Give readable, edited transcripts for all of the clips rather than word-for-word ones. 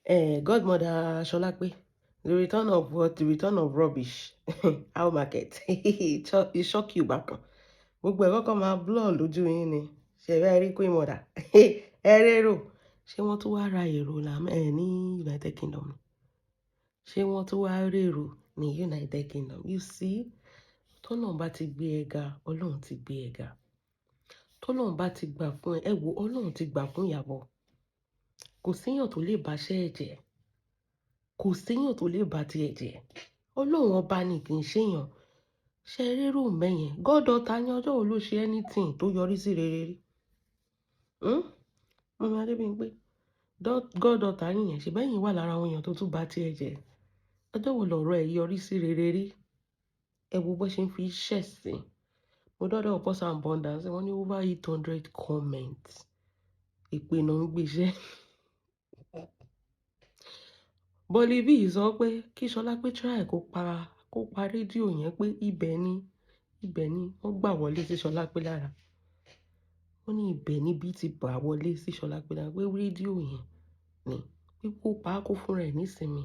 Godmother Sholape, the return of what? The return of rubbish. How market? It shock you back. Gbogbo ẹ̀kọ́ kan máa blur lójú yín ni. Ṣẹ̀rẹ́ rí Queen Mother. Ẹ rérò. Ṣé wọ́n tún wá ra èrò ní United Kingdom? Ṣé wọ́n tún wá rèrò ní United Kingdom? You see, tọ́lọ́run bá ti gbé ẹ ga, Ọlọ́run ti gbé ẹ ga. Tọ́lọ́run bá ti gbà fún ẹ wò, Ọlọ́run ti gbà fún Ìyábọ̀. Kò séèyàn tó lè bá ṣẹ́ ẹ̀jẹ̀. Kò séèyàn tó lè bá ti ẹ̀jẹ̀. Ọlọ́run ọba ni kì í ṣèyàn. Ṣe rérò mẹ́yẹn. Gọ́dọ̀ta ní ọjọ́ wo ló ṣe anything tó yọrí sí rere rí? Mọ́mí Adébímpé, gọ́dọ̀ta yìnyẹn ṣe bẹ́yìn wà lára àwọn èèyàn tó tún bá ti ẹ̀jẹ̀. Ọjọ́ wo lọ̀rọ̀ ẹ̀ yọrí sí rere rí? Ẹ wo bó ṣe ń fi ṣẹ̀sìn. Mo dọ́dọ̀ Apostle Abundance, wọ́n ní over 800 comments. Ìpè náà ń gbéṣẹ́. Bọ́líbí sọ pé kí Ṣọlápé try kó pa rédíò yẹn pé ibẹ̀ ni wọ́n gbà wọlé sí Ṣọlápé lára. Wọ́n ní ibẹ̀ níbi ti bà wọlé sí Ṣọlápé lára pé rédíò yẹn ni pípò pa kó fúnra ẹ̀ nísìnyí.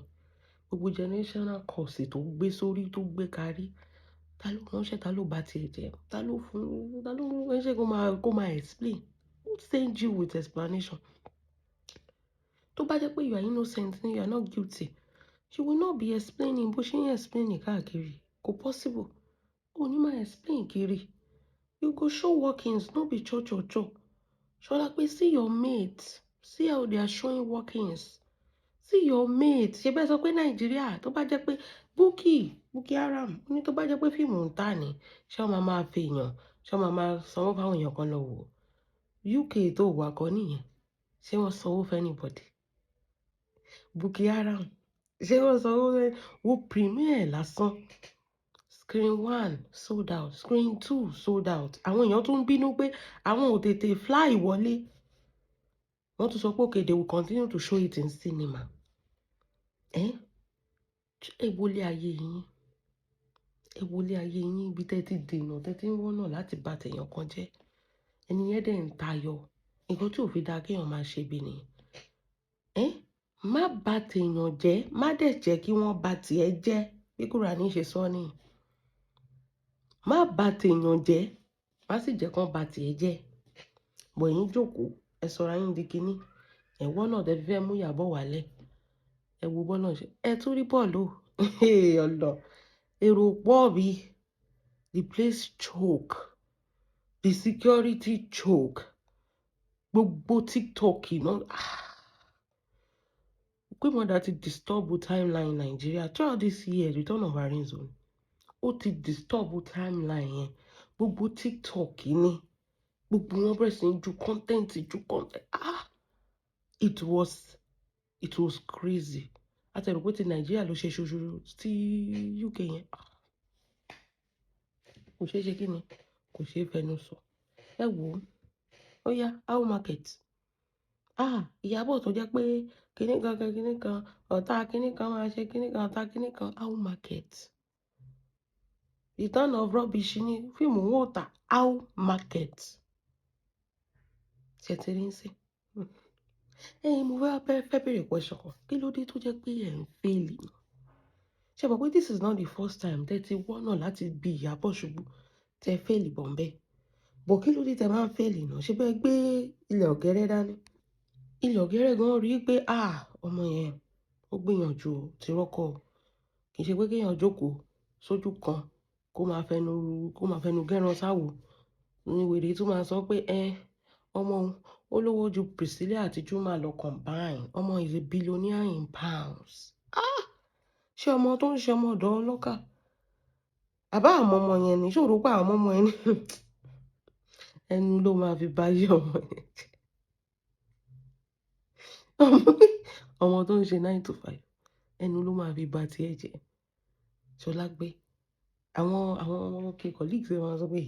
Gbogbo generational curse tó gbé sórí tó gbé kárí. Ta ló ránṣẹ́, ta ló bá tiẹ̀ jẹ́? Ta ló ránṣẹ́ kó máa explain? Who send you with explanation? Tó bá jẹ́ pé you are innocent ni you are not guilty, you will not be explaining bó ṣe ń explain káàkiri. Kò possible. O ní máa explain kiri. You go show workings, no be cho. Ṣọlápé, see your mates. See how they are showing workings. See your mates. Ṣé bẹ́ẹ̀ sọ pé Nàìjíríà tó bá jẹ́ pé Boko Haram ní tó bá jẹ́ pé fíìmù ń tà ní, ṣé wọ́n máa fi èèyàn, ṣé wọ́n máa sanwó fáwọn èèyàn kan lọ wò? UK tó wà kọ́ nìyẹn. Ṣé wọ́n sanwó fún anybody? Boko Haram. Ṣé wọ́n sanwó wo premiere lásán? Screen 1 sold out. Screen 2 sold out. Àwọn èèyàn tún ń bínú pé àwọn ò tètè fly wọlé. Wọ́n tún sọ pé okay, they will continue to show it in cinema. Ẹ wọlé ayé yín. Ẹ wọlé ayé yín ibi tẹ́ ti dènà, tẹ́ ti ń wọ́nà láti bà tèèyàn kan jẹ́. Ẹni yẹn dẹ̀ ń tayọ. Nǹkan tí ò fi dáa kéèyàn máa ṣe bí nìyẹn. Má bà tèèyàn jẹ́, má dẹ̀ jẹ́ kí wọ́n bà tiẹ̀ jẹ́. Bí Kùránì ṣe sọ ni. Má bà tèèyàn jẹ́, má sì jẹ́ kán bà tiẹ̀ jẹ́. Bọ̀ yín jókòó, ẹ sọra yín di kíní. Ẹ̀wọ́ náà tẹ́ fẹ́ mú Ìyábọ̀ wálẹ̀. Ẹ wo bọ́ọ̀lù ṣe. Ẹ tún rí bọ́ọ̀lù. Ọlọ. Èrò pọ̀ bí. The place choke. The security choke. Gbogbo TikTok náà. Queen Mother ti disturb timeline Nigeria throughout this year, return of Arinzoni. Ó ti disturb timeline yẹn. Gbogbo TikTok ni. Gbogbo wọn bẹ̀rẹ̀ sí ju content. It was crazy. Àtẹ̀rù pé ti Nigeria ló ṣe ṣoṣo tí UK yẹn. Kò ṣeé ṣe kí ni? Kò ṣeé fẹnu sọ. Ẹ wò ó yá, how market? Ìyábọ̀ tó jẹ́ pé kíní kan, ọ̀tá kíní kan máa ṣe kíní kan, ọ̀tá kíní kan, how market? Return of rubbish ni fíìmù wọn ò tà, how market? Ṣé ti rí ń sìn? Mo fẹ́ bèrè question kan. Kí ló dé tó jẹ́ pé ẹ̀ ń fail ni? Ṣé mọ̀ pé this is not the first time tẹ́ ti wọ́nà láti bi Ìyábọ̀ ṣubú tẹ́ fail bọ̀m̀bẹ́. Bọ̀ kí ló dé tẹ́ máa ń fail náà? Ṣé bẹ́ẹ̀ gbé ilẹ̀ ọ̀gẹ́rẹ́ dání? Ilẹ̀ ọ̀gẹ́rẹ́ gan rí pé ọmọ yẹn ó gbìyànjú ti rọ́kọ̀. Kì í ṣe pé kéèyàn jókòó sójú kan kó máa fẹnu gẹ́ran sáwo. Ní wèrè tó máa sọ pé ọmọ ó lówó ju Priscilla àti Juma lọ combine. Ọmọ is a billionaire in pounds. Ṣé ọmọ tó ń ṣe ọmọ ọ̀dọ́ ọlọ́kà? Àbá àwọn ọmọ yẹn ni ṣòro pé àwọn ọmọ yẹn ni ẹnu ló máa fi bá yé ọmọ yẹn. Ọmọ tó ń ṣe 9 to 5 ẹnu ló máa fi bá tiẹ̀ jẹ́. Ṣọlápé àwọn colleagues ẹ máa sọ pé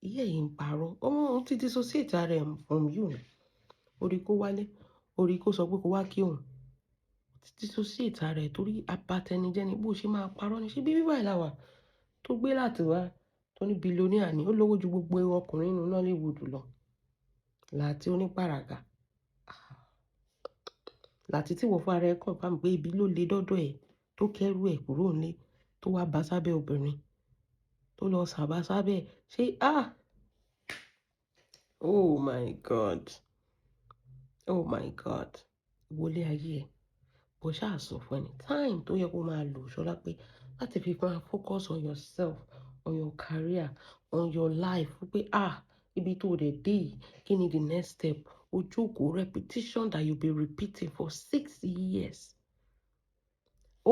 ìyá yìí ń parọ́. Ọmọ òun ti dissociate ara ẹ̀ from you ni. Orí kó wálé, orí kó sọ pé kó wá kí òun. Ti dissociate ara ẹ̀ torí abatẹnijẹ́ ni bó ṣe máa parọ́ ni. Ṣé bí bíbá ìlàwà tó gbé láti wá tó ní billionaire ni ó lówó ju gbogbo ọkùnrin nínú Nollywood lọ. Láti onípàràgà. láti tí wọ́n fún ara ẹ̀ confirm pé ibi ló le dọ́dọ̀ ẹ̀ tó kẹ́rù ẹ̀ kúrò nílé tó wá bá sábẹ́ obìnrin tó lọ sàbá sábẹ́ ṣé oh my god oh my god wọlé ayé ẹ̀ bó ṣáà sọ fún ẹni time tó yẹ kó máa lò Ṣọlá pé láti fi máa focus on yourself on your career on your life pé ibi tó dẹ̀ dé yìí kí ni the next step ojókòó repetition that you be repeating for 6 years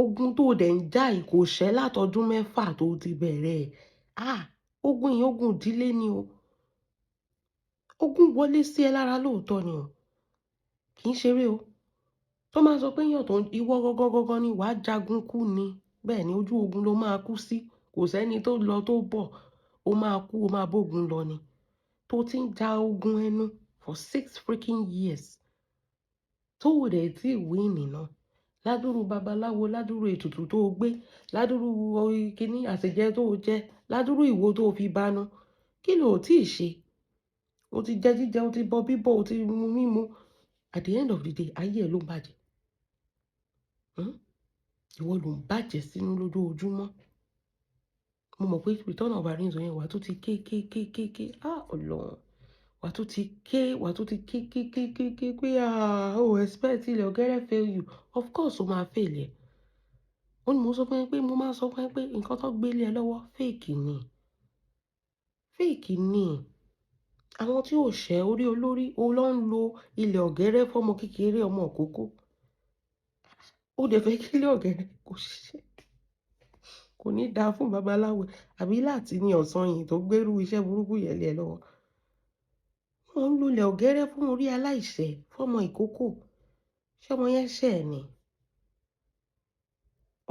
ogun tó dẹ̀ ń jà yìí kò ṣẹ́ látọdún 6 tó ti bẹ̀rẹ̀ ogun yìí ogun ìdílé ni o ogun wọlé sí ẹ lára lóòótọ́ ni o kì í ṣeré o tó máa sọ pé èèyàn tó ìwọ gọ́gọ́gọ́gọ́ ni wàá jagun kú ni bẹ́ẹ̀ ni ojú ogun ló máa kú sí kò sẹ́ni tó lọ tó bọ̀ ó máa kú ó máa bógun lọ ni tó ti ń ja ogun ẹnu for 6 freaking years tó wò dẹ̀ tí win náà ládùrú babaláwo ládùrú ètùtù tó gbé ládùrú kíní àṣejẹ tó jẹ ládùrú ìwo tó fi bánú kí ló tí ì ṣe o ti jẹ jíjẹ o ti bọ bíbọ o ti mu mímu at the end of the day ayé ẹ ló ń bàjẹ́ ìwọ ló ń bàjẹ́ sínú lójoojúmọ́ mo mọ̀ pé return of arrange yẹn wà tó ti ké Ọlọ́run wà tó ti ké pé o expect ilẹ̀ ọ̀gẹ́rẹ́ fail you of course o máa fail ẹ̀ ó ní mo sọ fún ẹ pé mo máa sọ fún ẹ pé nǹkan tó gbélé ẹ lọ́wọ́ fake ni àwọn tí ò ṣẹ́ orí olórí o lọ ń lo ilẹ̀ ọ̀gẹ́rẹ́ fọmọ kékeré ọmọ òkókó ó dẹ̀ fẹ́ kí ilẹ̀ ọ̀gẹ́rẹ́ kò ṣiṣẹ́ kò ní dáa fún babaláwo àbí láti ní ọ̀sán yìí tó gbérú iṣẹ́ burúkú yẹn lé ẹ lọ́wọ́ wọ́n ń lo ilẹ̀ ọ̀gẹ́rẹ́ fún orí aláìṣẹ̀ fọmọ ìkókó ṣọmọ yẹn ṣẹ̀ ni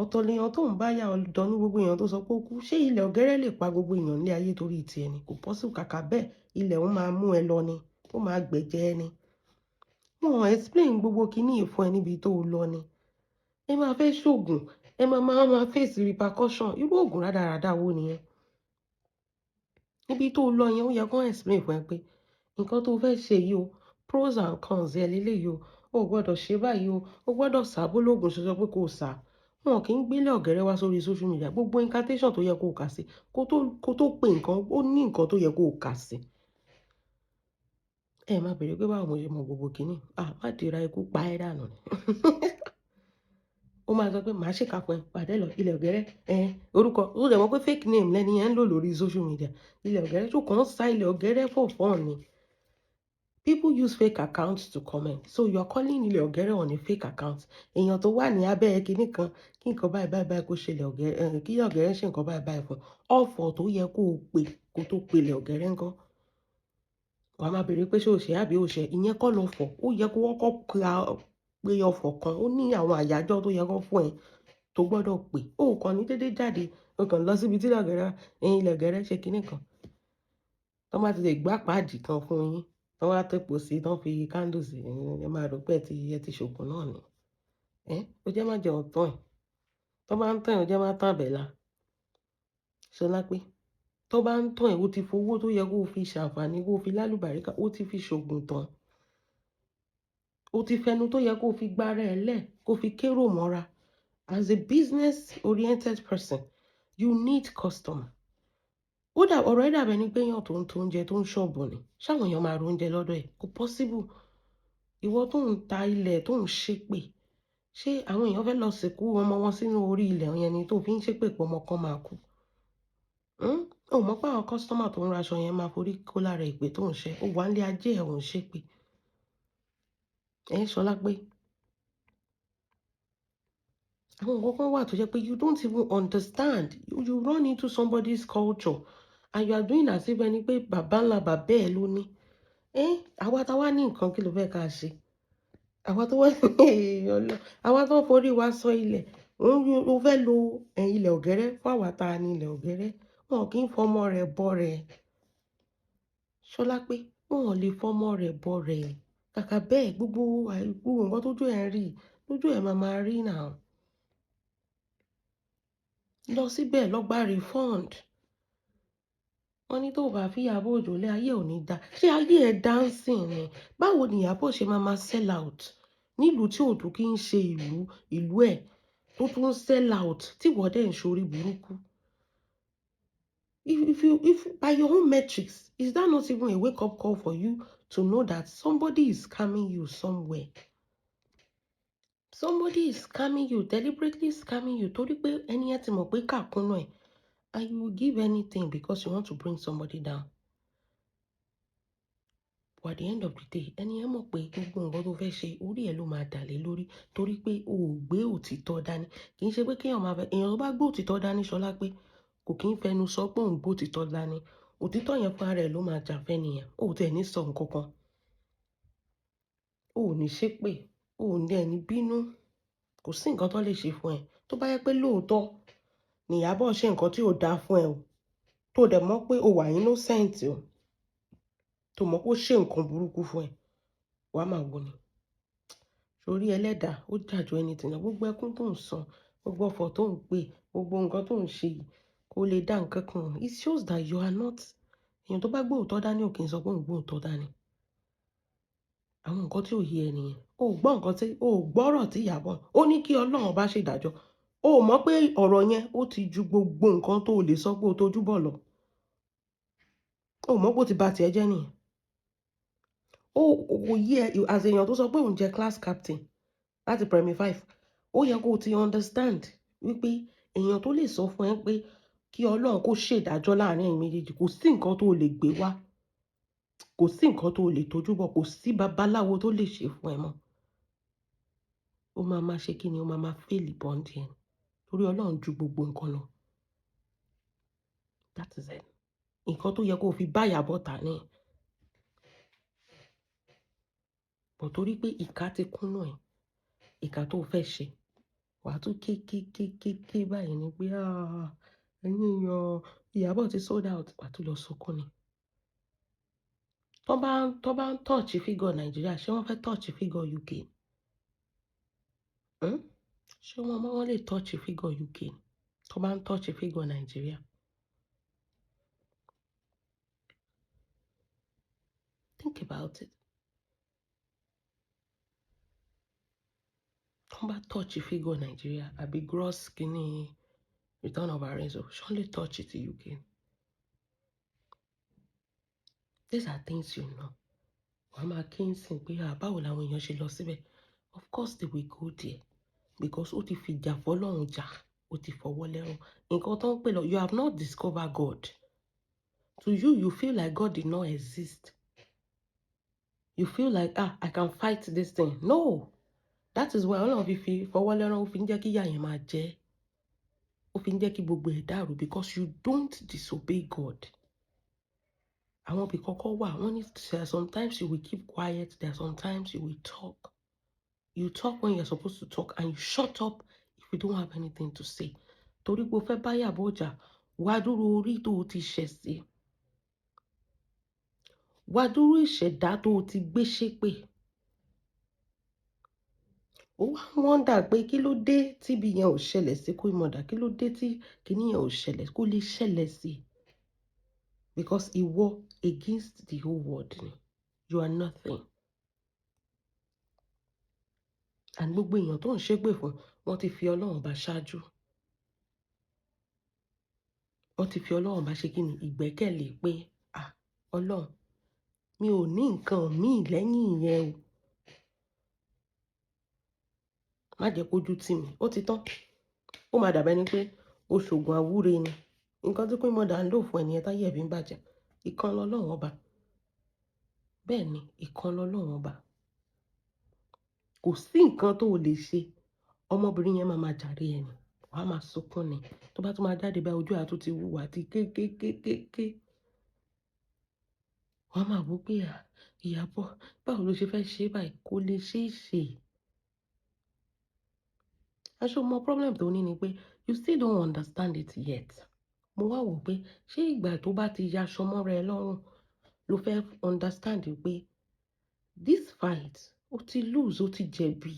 ọ̀tọ̀ lèèyàn tó ń bá yà ọ̀dọ́ ní gbogbo èèyàn tó sọ pé ó kú ṣé ilẹ̀ ọ̀gẹ́rẹ́ lè pa gbogbo èèyàn ní ayé torí tiẹ̀ ni kò possible kàkà bẹ́ẹ̀ ilẹ̀ ó máa mú ẹ lọ ni ó máa gbẹ̀jẹ̀ ẹ ni wọ́n explain gbogbo kíní yìí fún ẹ níbi tó lọ ni ẹ máa fẹ́ ṣoògùn ẹ máa face repercussion irú oògùn rádaràda wo nìyẹn níbi tó lọ yẹn ó yẹ kó explain fún ẹ pé nǹkan tó fẹ́ ṣe yìí o pros and cons ẹ lélẹ́yìí o gbọ́dọ̀ ṣe báyìí o gbọ́dọ̀ sá bólógùn ṣoṣo pé kò sá wọn kì í gbélé ọ̀gẹ́rẹ́ wá sórí social media gbogbo incantation tó yẹ kó kà sí kó tó pe nǹkan ó ní nǹkan tó yẹ kó kà sí ẹ má bèrè pé báwo mo ṣe mọ gbogbo kínní má dira ikú pa ẹ́ dànù ni ó máa sọ pé màá ṣèkà fún ẹ pàdé lọ ilẹ̀ ọ̀gẹ́rẹ́ orúkọ ó dẹ̀ mọ̀ pé fake name lẹ́ni yẹn ń lò lórí social media ilẹ̀ ọ̀gẹ́rẹ́ tó kàn ń sa ilẹ̀ ọ̀gẹ́rẹ́ for fun ni people use fake accounts to comment so you are calling ilẹ̀ ọ̀gẹ́rẹ́ on a fake account èèyàn tó wà ní abẹ́ kinní kan kí nǹkan báyìí kó ṣe ilẹ̀ ọ̀gẹ́rẹ́ kí ọ̀gẹ́rẹ́ ṣe nǹkan báyìí fún ọ̀fọ̀ tó yẹ kó o pè kó tó pe ilẹ̀ ọ̀gẹ́rẹ́ ńkọ́ wà á máa béèrè pé ṣé o ṣe àbí o ṣe ìyẹn kọ́ lọ fọ̀ ó yẹ kó wọ́kọ́ pe ọ̀fọ̀ kan ó ní àwọn àyájọ́ tó yẹ kó fún ẹ tó gbọ́dọ̀ pè ó kàn ní dédé jáde ó kàn lọ síbi tí ilẹ̀ ọ̀gẹ́rẹ́ ṣe kinní kan tó má ti lè gbá pàdì kan fún yín tó wá tẹ́pọ̀ sí tó fi candles ẹ máa rò pé ẹ ti ṣògùn náà ni ó jẹ́ má jẹun tán ẹ̀ tó bá ń tàn ó jẹ́ má tàn bẹ̀la Ṣọlá pé tó bá ń tàn ẹ̀ ó ti fowó tó yẹ kó o fi ṣàǹfààní kó o fi lálùbáríkà ó ti fi ṣògùn tán ó ti fẹnu tó yẹ kó o fi gbára ẹ̀ lẹ̀ kó o fi kérò mọ́ra as a business oriented person you need customer ọ̀rọ̀ ẹ̀ dàbẹ̀ ni pé èèyàn tó ń to oúnjẹ tó ń ṣọ̀bù ni ṣáwọn èèyàn máa ro oúnjẹ lọ́dọ̀ ẹ̀ kò possible ìwọ tó ń ta ilẹ̀ tó ń ṣépè ṣé àwọn èèyàn fẹ́ lọ sìnkú ọmọ wọn sínú orí ilẹ̀ yẹn ni tó fi ń ṣépè pé ọmọ kan máa kú ó mọ̀ pé àwọn kọ́sítọ́mà tó ń raṣọ yẹn máa forí kó lára ìpè tó ń ṣe ó wà nílé ajé ẹ̀ ò ń ṣépè Ṣọlá pé àwọn nǹkan kan wà tó jẹ́ pé you don't even understand you run into somebody's culture and you are doing as if ẹni pé bàbá ńlá bàbá ẹ̀ ló ní àwa táwa ní nǹkan kí ló fẹ́ ká ṣe àwa tó forí wa sọ ilẹ̀ ó fẹ́ lo ilẹ̀ ọ̀gẹ́rẹ́ fún àwa tá a ní ilẹ̀ ọ̀gẹ́rẹ́ wọn kì í fọmọ rẹ̀ bọ́ rẹ̀ Ṣọlá pé wọn lè fọmọ rẹ̀ bọ́ rẹ̀ kàkà bẹ́ẹ̀ gbogbo nǹkan tójú ẹ̀ rí lójú ẹ̀ máa rí náà lọ síbẹ̀ lọ gba refund wọ́n ní tó bá fi Ìyábọ̀ Òjó lé ayé ò ní dá ṣé ayé ẹ̀ dancing ni báwo ni Ìyábọ̀ ṣe máa sell out nílùú tí ò tún kí ń ṣe ìlú ẹ̀ tó tún ń sell out tí wọ́n dẹ̀ ń ṣorí burúkú. If by your own metrics, is that not even a wake-up call for you to know that somebody is scamming you somewhere? Somebody is scamming you, deliberately scamming you, torí pé ẹni yẹn ti mọ̀ pé kàkúnú ẹ̀, and you will give anything because you want to bring somebody down. But at the end of the day, ẹni yẹn mọ̀ pé gbogbo nǹkan tó fẹ́ ṣe orí ẹ̀ ló máa dà lé lórí, torí pé o ò gbé òtítọ́ dání. Kì í ṣe pé kéèyàn máa fẹ́, èèyàn tó bá gbé òtítọ́ dání, Ṣọlá, pé kò kí ń fẹnu sọ pé òun gbé òtítọ́ dání. Òtítọ́ yẹn fúnra rẹ̀ ló máa jà fẹ́nìyẹn. O ò tiẹ̀ ní sọ nǹkan kan. O ò ní ṣépè, o ò ní ẹni bínú. Kò sí nǹkan tó lè ṣe fún ẹ. Tó bá yẹ pé lóòótọ́ ni Ìyábọ̀ ṣe nǹkan tí ò dáa fún ẹ o, tó dẹ̀ mọ̀ pé o wà innocent o, tó mọ̀ pé ó ṣe nǹkan burúkú fún ẹ, wàá máa wò ni. Sórí ẹlẹ́dàá, ó jà ju anything lọ. Gbogbo ẹkún tó ń sun, gbogbo ọ̀fọ̀ tó ń pè, gbogbo nǹkan tó ń ṣe yìí kò lè dá nǹkan kan. It shows that you are not. Èèyàn tó bá gbé òótọ́ dání ò kì í sọ pé òun gbé òótọ́ dání. Àwọn nǹkan tí ò yé ẹ nìyẹn. O ò gbọ́rọ̀ tí Ìyábọ̀ ó ní kí Ọlọ́run bá ṣèdájọ́. O ò mọ̀ pé ọ̀rọ̀ yẹn ó ti ju gbogbo nǹkan tó lè sọ pé o tójú bọ̀ lọ. O ò mọ̀ pé ó ti ba tiẹ̀ jẹ́ nìyẹn. O yé ẹ as èèyàn tó sọ pé òun jẹ́ class captain láti primary 5. Ó yẹ kó o ti understand wípé èèyàn tó lè sọ fún ẹ pé kí Ọlọ́run kó ṣèdájọ́ láàrin ẹ̀yin méjèèjì, kò sí nǹkan tó lè gbé wá. Kò sí nǹkan tó lè tójú bọ̀, kò sí babaláwo tó lè ṣe fún ẹ mọ́. Ó máa ṣe kí ni, ó máa fail bọ́ǹdì ẹ̀. Torí Ọlọ́run ju gbogbo nǹkan lọ. That is it. Nǹkan tó yẹ kó o fi bá Ìyábọ̀ tà ní. Bọ̀ torí pé ìka ti kúnnú ẹ̀, ìka tó fẹ́ ṣe, wàá tún ké báyìí ni pé ẹ̀yin èèyàn, Ìyábọ̀ ti sold out, wàá tún lọ sunkún ni. Tó bá ń touch figure Nàìjíríà, ṣé wọ́n fẹ́ touch figure UK? Ṣé wọ́n lè touch figure UK? Tó bá ń touch figure Nàìjíríà? Think about it. Tó bá touch figure Nàìjíríà àbí gross kìíní return of earnings, ṣé wọ́n lè touch it UK? These are things you know. Wàá máa kí n sìn pé báwo làwọn èèyàn ṣe lọ síbẹ̀. Of course they will go there because ó ti fi jà fọ́lọ́run jà, ó ti fọwọ́ lẹ́rọ̀. Nǹkan tó ń pè lọ, you have not discovered God. To you, you feel like God did not exist. You feel like, I can fight this thing. No. That is why Ọlọ́run fi fọwọ́ lẹ́rọ̀, ó fi ń jẹ́ kí ìyà yẹn máa jẹ. Ó fi ń jẹ́ kí gbogbo ẹ̀ dàrú because you don't disobey God. Àwọn òbí kọ́kọ́ wà, wọ́n ní sometimes you will keep quiet, there sometimes you will talk. You talk when you're supposed to talk and you shut up if you don't have anything to say. Torí pé o fẹ́ bá Ìyábọ̀ jà, wá dúró orí tó o ti ṣẹ̀ sí. Wá dúró ìṣẹ̀dá tó o ti gbé ṣépè. Ó wá wọ́ndà pé kí ló dé tí ibi yẹn ò ṣẹlẹ̀ sí Queen Mother, kí ló dé tí kinní yẹn ò ṣẹlẹ̀, kó lè ṣẹlẹ̀ sí. Because ìwọ against the whole world ni. You are nothing. And gbogbo èèyàn tó ń ṣépè fún, wọ́n ti fi Ọlọ́run bá ṣáájú. Wọ́n ti fi Ọlọ́run bá ṣe kí ni ìgbẹ́kẹ̀lé pé Ọlọ́run, mi ò ní nǹkan míì lẹ́yìn ìyẹn o. Má jẹ́ kójú tì mí. Ó ti tán. Ó máa dàbẹ́ ni pé o ṣògùn àwúre ni. Nǹkan tí Queen Mother ń lò fún ẹnìyẹn táyé ẹ̀bí ń bàjẹ́. Ìkan lọ́lọ́run ọba. Bẹ́ẹ̀ ni, ìkan lọ́lọ́run ọba. Kò sí nǹkan tó lè ṣe. Ọmọbìnrin yẹn máa jàre ẹni. Wàá máa sunkún ni. Tó bá tún máa jáde bá ojú àtún ti wú àti kékékékéké. Wàá máa wò pé Ìyábọ̀, báwo ló ṣe fẹ́ ṣe báyìí? Kò lè ṣeé ṣe. Aṣọ mọ problem tó ní ni pé you still don't understand it yet. Mo wá wò pé ṣé ìgbà tó bá ti yaṣọ mọ́ra ẹ lọ́rùn ló fẹ́ understand pé this fight ó ti lose, ó ti jẹ̀bi.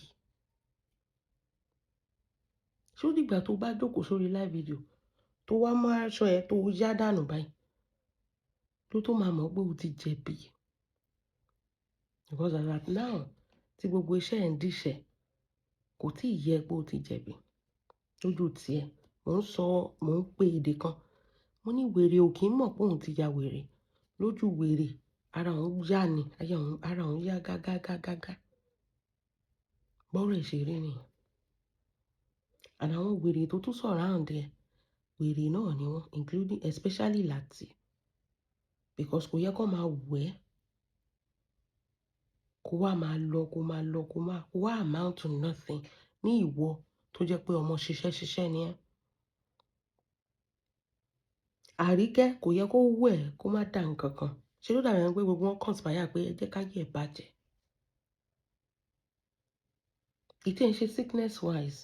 Ṣé ó dìgbà tó bá jókòó sórí live video tó wá mú aṣọ ẹ tó yá dànù báyìí ló tó máa mọ̀ pé ó ti jẹ̀bi. Because as at now tí gbogbo iṣẹ́ ẹ̀ ń díṣẹ́, kò tí ì yẹ pé ó ti jẹ̀bi lójú tiẹ̀. Mò ń pe èdè kan, mo ní wèrè ò kí ń mọ̀ pé òun ti ya wèrè, lójú wèrè ara òun yá ni, ara òun yá gágágágágá. Bọ́rọ̀ ẹ̀ ṣe rí nìyẹn. And àwọn wèrè tó tún surround ẹ̀, wèrè náà ni wọ́n, including especially Lati, because kò yẹ kó máa wù ẹ́ kó wá máa lọ kó wá amount to nothing ní ìwọ tó jẹ́ pé ọmọ ṣiṣẹ́ ni ẹ́. Àríkẹ́ kò yẹ kó wù ẹ́ kó má dà nǹkan kan, ṣe ló dàbí ẹni pé gbogbo wọn conspire pé ẹ jẹ́ ká yẹ̀ bàjẹ́. Ìtẹ́ ń ṣe sickness wise,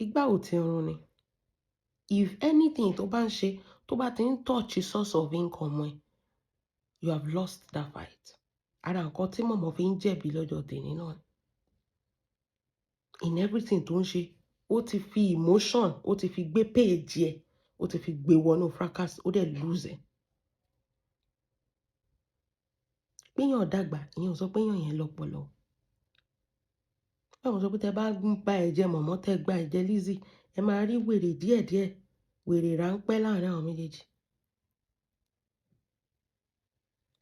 ìgbà ò ti run ni. If anything tó bá ń ṣe tó bá ti ń touch source of income ẹ, you have lost that fight. Ara nǹkan tí mọ̀mọ́ fi ń jẹ̀bi lọ́jọ́ tèmi náà. In everything tó ń ṣe, ó ti fi emotion, ó ti fi gbé page ẹ̀, ó ti fi gbé wọnú fracas, ó dẹ̀ lose ẹ̀. Péyàn dàgbà, ìyẹn ò sọ pé èèyàn yẹn lọ́pọlọ. Báwo sọ pé tẹ bá gba ẹ̀jẹ̀ mọ̀mọ́ tẹ gba ẹ̀jẹ̀ Lizzy, ẹ máa rí wèrè díẹ̀díẹ̀, wèrè ráńpẹ́ láàrin àwọn méjèèjì.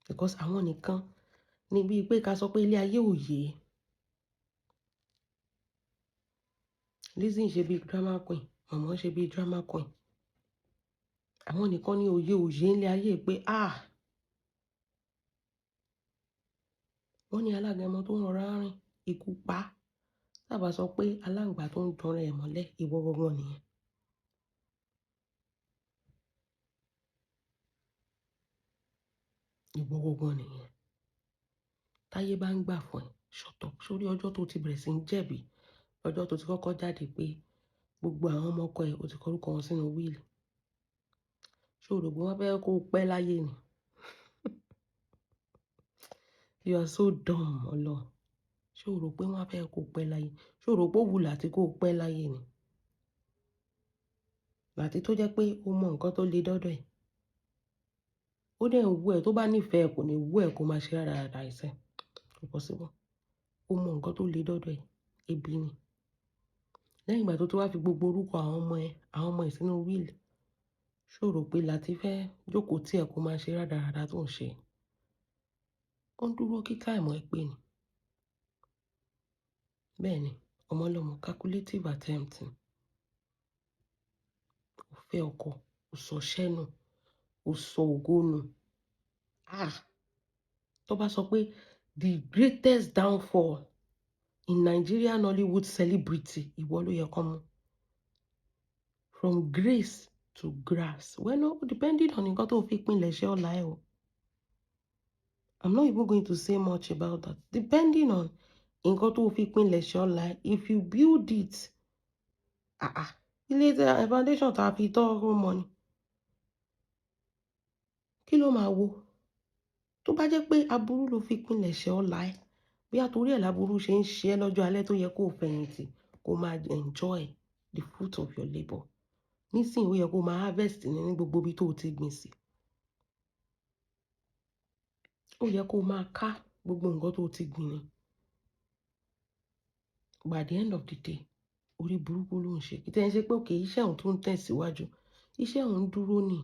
Because àwọn nìkan ní bíi pé ká sọ pé ilé ayé ò yé. Lizzy ń ṣe bíi drama queen, mọ̀mọ́ ń ṣe bíi drama queen. Àwọn nìkan ní òye ilé ayé pé wọ́n ní alágẹmọ tó ń rọra rìn, ikú pa. Tábà sọ pé aláǹgbá tó ń tan rẹ̀ mọ́lẹ̀, ìwọ gangan nìyẹn. Ìwọ gangan nìyẹn. Táyé bá ń gbà fún ẹ, shut up. Sórí ọjọ́ tó ti bẹ̀rẹ̀ sí ń jẹ̀bi, ọjọ́ tó ti kọ́kọ́ jáde pé gbogbo àwọn ọmọ ọkọ ẹ̀ ó ti kọrúkọ wọn sínú wíìlì. Ṣé o rò pé wọ́n fẹ́ kó pẹ́ láyé ni? You are so dumb, Ọlọ́run. Ṣé o rò pé wọ́n fẹ́ kó pẹ́ láyé? Ṣé o rò pé ó wù Láti kó pẹ́ láyé ni? Láti tó jẹ́ pé ó mọ nǹkan tó le dọ́dọ̀ ẹ̀. Ó dẹ̀ ń wù ẹ́, tó bá nífẹ̀ẹ́ kò ní wù ẹ́ kó máa ṣe rádaràda ẹsẹ̀. Kò possible. Ó mọ nǹkan tó le dọ́dọ̀ ẹ̀, ebi ni. Lẹ́yìn ìgbà tó wá fi gbogbo orúkọ àwọn ọmọ ẹ̀ sínú wíìlì. Ṣé o rò pé Láti fẹ́ jókòó tí ẹ̀ kó máa ṣe rádaràda tó ń ṣe? Ó ń dúró kí táìmù ẹ pé ni. Bẹ́ẹ̀ ni, ọmọlọ́mọ calculative attempt ni. Ó fẹ́ ọkọ, ó sọ ṣẹ́nu, ó sọ ògo nù. Tó bá sọ pé the greatest downfall in Nigerian Nollywood celebrity, ìwọ ló yẹ kó mú. From grace to grass. Well, no, depending on nǹkan tó fi pinlẹ̀ ṣe ọ̀la ẹ̀ o. I'm not even going to say much about that. Depending on nǹkan tó fi pinlẹ̀ ṣe ọ̀la ẹ̀, if you build it, ilé foundation tá a fi tọ́ ọmọ ni. Kí ló máa wo? Tó bá jẹ́ pé aburú ló fi pinlẹ̀ ṣe ọ̀la ẹ̀, bí àtòrí ẹ̀ láburú ṣe ń ṣe ẹ́ lọ́jọ́ alẹ́ tó yẹ kó fẹ̀yìntì, kó máa enjoy the fruit of your labour. Nísìnyí ó yẹ kó máa harvest ní gbogbo ibi tó ti gbìn sí. Ó yẹ kó máa ká gbogbo nǹkan tó ti gbìn ni. By the end of the day, orí burúkú ló ń ṣe. Ìtẹ́ ń ṣe pé òkè iṣẹ́ òun tó ń tẹ̀síwájú. Iṣẹ́ òun dúró ni.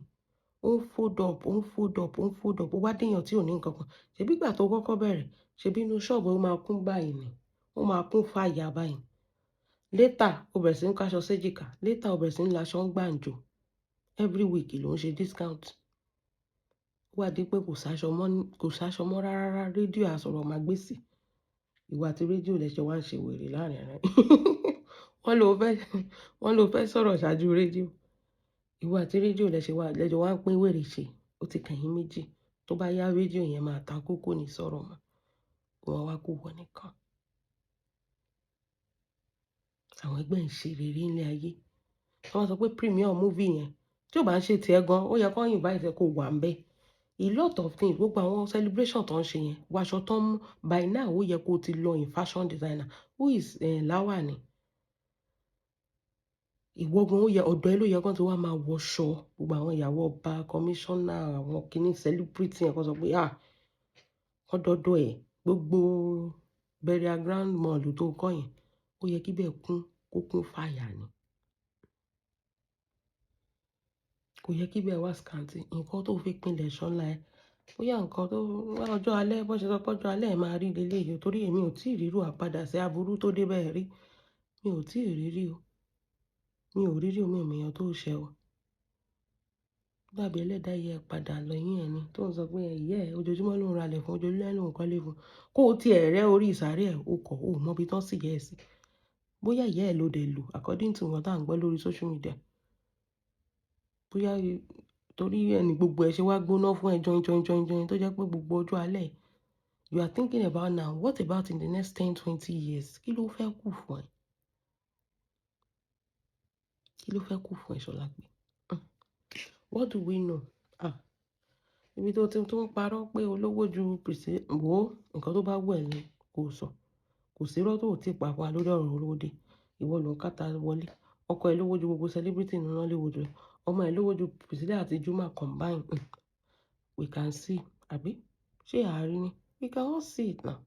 Ó ń fold up. Ó wá déyàn tí ò ní nǹkan kan. Ṣebí ìgbà tó kọ́kọ́ bẹ̀rẹ̀, ṣebí inú ṣọ́ọ̀bù ó máa kún báyìí ni. Ó máa kún fàyà báyìí. Later, ó bẹ̀rẹ̀ sí ń káṣọ séjìká. Later, ó bẹ̀rẹ̀ sí ń laṣọ ń gbàǹjo. Every week ló ń ṣe discount. Ó wá di pé kò sáṣọ mọ́ rárá. Rédíò àsọ̀rọ̀ máa gbé sí. Ìwà àti rédíò lẹ́sẹ̀ wá ń ṣe wèrè láàrin rẹ̀. Wọ́n ló fẹ́ sọ̀rọ̀ ṣáájú rédíò. Ìwà àti rédíò lẹ́sẹ̀ wá ń pín wèrè ṣe. Ó ti kẹ̀yìn méjì. Tó bá yá rédíò yẹn máa ta kókó ní sọ̀rọ̀ mọ́. Wọ́n wá kó wọ nìkan. Àwọn ẹgbẹ́ ń ṣe rere nílé ayé. Wọ́n sọ pé premiere movie yẹn tí ò bá ń ṣe tiẹ̀ gan, ó yẹ kó invite ẹ kó wà ń bẹ̀. A lot of things, gbogbo àwọn celebration tó ń ṣe yẹn, wàṣọ tó ń mú, by now ó yẹ kó ti lọ in fashion designer. Who is Lawani? Ìwọ́gun ọ̀dọ̀ ẹ ló yẹ kó ti wá máa wọṣọ. Gbogbo àwọn ìyàwó ọba, commissioner, àwọn kìíní celebrity yẹn kó sọ pé wọ́n dọ́dọ̀ ẹ̀. Gbogbo burial ground mall tó kọ́ yẹn, ó yẹ kí bẹ́ẹ̀ kó kún fàyà ni. Kò yẹ kí bẹ́ẹ̀ wá scanty. Nǹkan tó fi pinlẹ̀ ṣọ́la ẹ, bóyá nǹkan tó wá ọjọ́ alẹ́, bó ṣe sọ pé ọjọ́ alẹ́ máa rí leléyìí, torí èmi ò tí ì rírú àpadà sí aburú tó dé bẹ́ẹ̀ rí. Mi ò tí ì rírí o. Mi ò rírí o, mi ò mọ èèyàn tó ṣẹ o. Dàbí ẹlẹ́dàá ìyá ẹ padà lẹ́yìn ẹ̀ ni, tó ń sọ pé ìyá ẹ ojoojúmọ́ ló ń ralẹ̀ fún, ojoojúmọ́ ló ń kọ́lé fún. Kó o ti ẹ̀ rẹ́ orí ìsàré ẹ̀, o kọ̀, o mọ ibi tán sì yẹ ẹ sí. Bóyá ìyá ẹ ló dẹ̀ lò according to wọn tá à ń gbọ́ lórí social media. Bóyá torí ẹni gbogbo ẹ ṣe wá gbóná fún ẹ join tó jẹ́ pé gbogbo ọjọ́ alẹ́ you are thinking about now, what about in the next 10-20 years? Kí ló fẹ́ kù fún ẹ? Kí ló fẹ́ kù fún ẹ, Ṣọlápé? What do we know? Ibi tó ti tó ń parọ́ pé olówó ju pèsè wò ó, nǹkan tó bá wù ẹ́ ni kò sọ. Kò sí irọ́ tó ò tí ì pa fún wa lórí ọ̀rọ̀ olówó dé. Ìwọ ló ń kàtà wọlé. Ọkọ ẹ lówó ju gbogbo celebrity nínú Nollywood lọ. Ọmọ ẹ lówó ju Priscilla àti Juma combine. We can see, àbí? Ṣé àárín ni? We can all see it now.